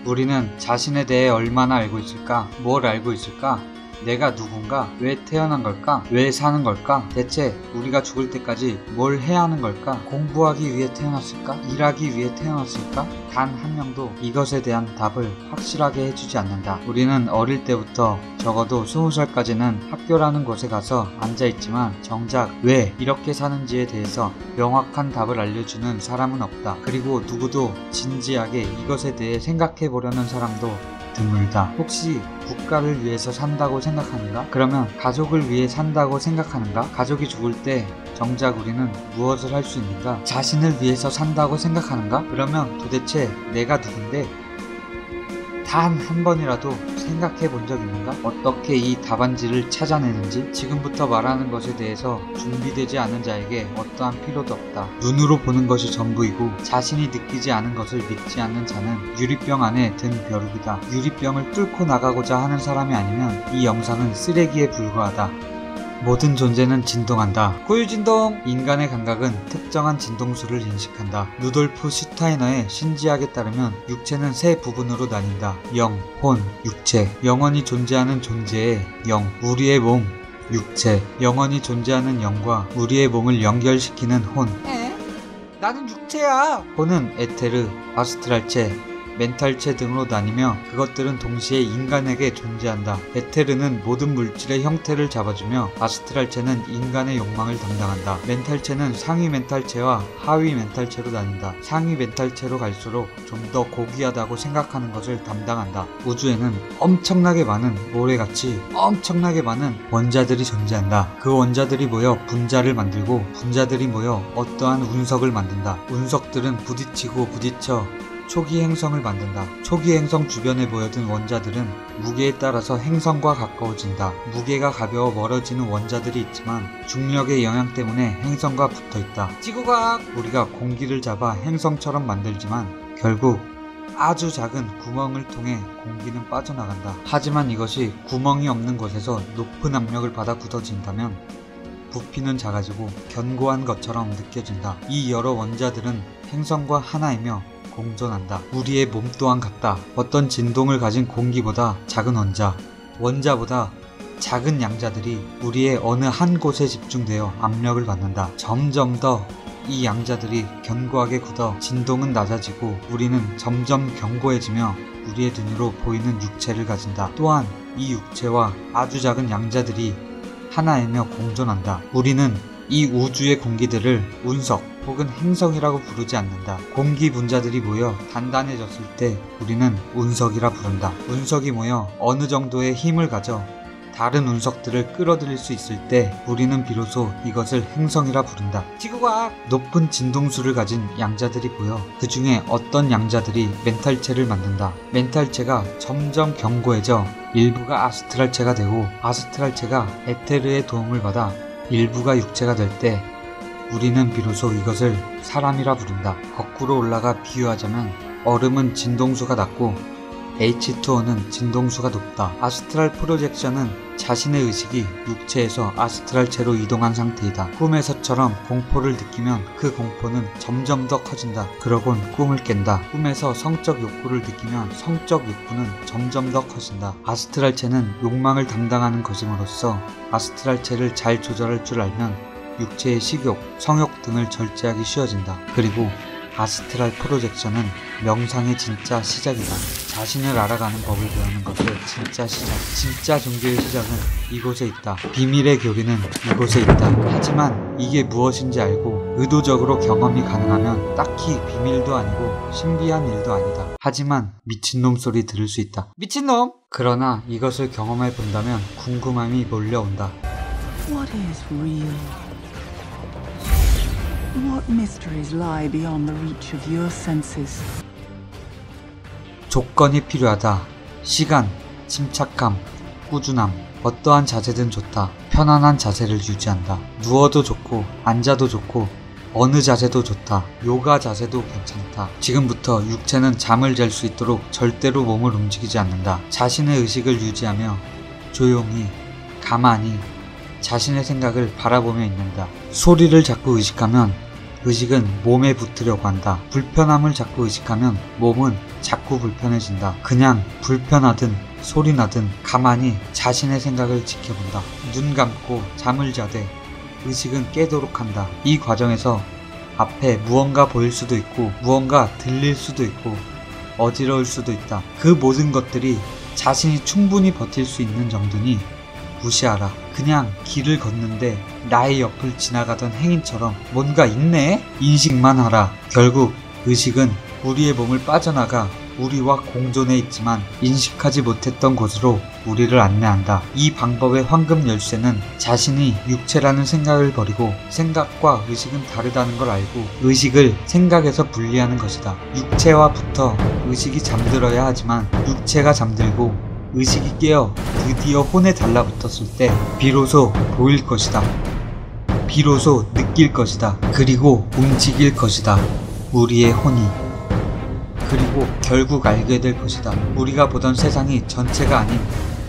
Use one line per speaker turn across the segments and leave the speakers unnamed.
우리는 자신에 대해 얼마나 알고 있을까? 뭘 알고 있을까? 내가 누군가? 왜 태어난 걸까? 왜 사는 걸까? 대체 우리가 죽을 때까지 뭘 해야 하는 걸까? 공부하기 위해 태어났을까? 일하기 위해 태어났을까? 단 한 명도 이것에 대한 답을 확실하게 해주지 않는다. 우리는 어릴 때부터 적어도 20살까지는 학교라는 곳에 가서 앉아있지만 정작 왜 이렇게 사는지에 대해서 명확한 답을 알려주는 사람은 없다. 그리고 누구도 진지하게 이것에 대해 생각해 보려는 사람도 드물다. 혹시 국가를 위해서 산다고 생각하는가? 그러면 가족을 위해 산다고 생각하는가? 가족이 죽을 때 정작 우리는 무엇을 할 수 있는가? 자신을 위해서 산다고 생각하는가? 그러면 도대체 내가 누군데? 단 한 번이라도 생각해 본 적 있는가? 어떻게 이 답안지를 찾아내는지? 지금부터 말하는 것에 대해서 준비되지 않은 자에게 어떠한 필요도 없다. 눈으로 보는 것이 전부이고 자신이 느끼지 않은 것을 믿지 않는 자는 유리병 안에 든 벼룩이다. 유리병을 뚫고 나가고자 하는 사람이 아니면 이 영상은 쓰레기에 불과하다. 모든 존재는 진동한다. 고유진동! 인간의 감각은 특정한 진동수를 인식한다. 루돌프 슈타이너의 신지학에 따르면 육체는 세 부분으로 나뉜다. 영, 혼, 육체. 영원히 존재하는 존재의 영, 우리의 몸, 육체. 영원히 존재하는 영과 우리의 몸을 연결시키는 혼. 나는 육체야! 혼은 에테르, 아스트랄체, 멘탈체 등으로 나뉘며 그것들은 동시에 인간에게 존재한다. 에테르는 모든 물질의 형태를 잡아주며 아스트랄체는 인간의 욕망을 담당한다. 멘탈체는 상위 멘탈체와 하위 멘탈체로 나뉜다. 상위 멘탈체로 갈수록 좀 더 고귀하다고 생각하는 것을 담당한다. 우주에는 엄청나게 많은 모래같이 엄청나게 많은 원자들이 존재한다. 그 원자들이 모여 분자를 만들고 분자들이 모여 어떠한 운석을 만든다. 운석들은 부딪히고 부딪혀 초기 행성을 만든다. 초기 행성 주변에 모여든 원자들은 무게에 따라서 행성과 가까워진다. 무게가 가벼워 멀어지는 원자들이 있지만 중력의 영향 때문에 행성과 붙어있다. 지구과학! 우리가 공기를 잡아 행성처럼 만들지만 결국 아주 작은 구멍을 통해 공기는 빠져나간다. 하지만 이것이 구멍이 없는 곳에서 높은 압력을 받아 굳어진다면 부피는 작아지고 견고한 것처럼 느껴진다. 이 여러 원자들은 행성과 하나이며 공존한다. 우리의 몸 또한 같다. 어떤 진동을 가진 공기보다 작은 원자보다 작은 양자들이 우리의 어느 한 곳에 집중되어 압력을 받는다. 점점 더 이 양자들이 견고하게 굳어 진동은 낮아지고 우리는 점점 견고해지며 우리의 눈으로 보이는 육체를 가진다. 또한 이 육체와 아주 작은 양자들이 하나이며 공존한다. 우리는 이 우주의 공기들을 운석 혹은 행성이라고 부르지 않는다. 공기 분자들이 모여 단단해졌을 때 우리는 운석이라 부른다. 운석이 모여 어느 정도의 힘을 가져 다른 운석들을 끌어들일 수 있을 때 우리는 비로소 이것을 행성이라 부른다. 지구과학! 높은 진동수를 가진 양자들이 보여 그 중에 어떤 양자들이 멘탈체를 만든다. 멘탈체가 점점 견고해져 일부가 아스트랄체가 되고 아스트랄체가 에테르의 도움을 받아 일부가 육체가 될 때 우리는 비로소 이것을 사람이라 부른다. 거꾸로 올라가 비유하자면 얼음은 진동수가 낮고 H2O는 진동수가 높다. 아스트랄 프로젝션은 자신의 의식이 육체에서 아스트랄체로 이동한 상태이다. 꿈에서처럼 공포를 느끼면 그 공포는 점점 더 커진다. 그러곤 꿈을 깬다. 꿈에서 성적 욕구를 느끼면 성적 욕구는 점점 더 커진다. 아스트랄체는 욕망을 담당하는 것임으로써 아스트랄체를 잘 조절할 줄 알면 육체의 식욕, 성욕 등을 절제하기 쉬워진다. 그리고 아스트랄 프로젝션은 명상의 진짜 시작이다. 자신을 알아가는 법을 배우는 것의 진짜 시작. 진짜 종교의 시작은 이곳에 있다. 비밀의 교리는 이곳에 있다. 하지만 이게 무엇인지 알고 의도적으로 경험이 가능하면 딱히 비밀도 아니고 신비한 일도 아니다. 하지만 미친놈 소리 들을 수 있다. 미친놈! 그러나 이것을 경험해 본다면 궁금함이 몰려온다.
What is real? What mysteries lie beyond the reach of your senses?
조건이 필요하다. 시간, 침착함, 꾸준함, 어떠한 자세든 좋다. 편안한 자세를 유지한다. 누워도 좋고 앉아도 좋고 어느 자세도 좋다. 요가 자세도 괜찮다. 지금부터 육체는 잠을 잘 수 있도록 절대로 몸을 움직이지 않는다. 자신의 의식을 유지하며 조용히, 가만히 자신의 생각을 바라보며 있는다. 소리를 자꾸 의식하면 의식은 몸에 붙으려고 한다. 불편함을 자꾸 의식하면 몸은 자꾸 불편해진다. 그냥 불편하든 소리나든 가만히 자신의 생각을 지켜본다. 눈 감고 잠을 자되 의식은 깨도록 한다. 이 과정에서 앞에 무언가 보일 수도 있고 무언가 들릴 수도 있고 어지러울 수도 있다. 그 모든 것들이 자신이 충분히 버틸 수 있는 정도니 무시하라. 그냥 길을 걷는데 나의 옆을 지나가던 행인처럼 뭔가 있네? 인식만 하라. 결국 의식은 우리의 몸을 빠져나가 우리와 공존해 있지만 인식하지 못했던 곳으로 우리를 안내한다. 이 방법의 황금 열쇠는 자신이 육체라는 생각을 버리고 생각과 의식은 다르다는 걸 알고 의식을 생각에서 분리하는 것이다. 육체와 붙어 의식이 잠들어야 하지만 육체가 잠들고 의식이 깨어 드디어 혼에 달라붙었을 때 비로소 보일 것이다. 비로소 느낄 것이다. 그리고 움직일 것이다. 우리의 혼이. 그리고 결국 알게 될 것이다. 우리가 보던 세상이 전체가 아닌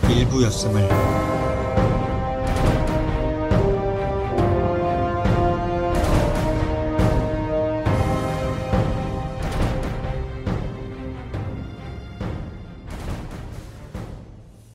일부였음을.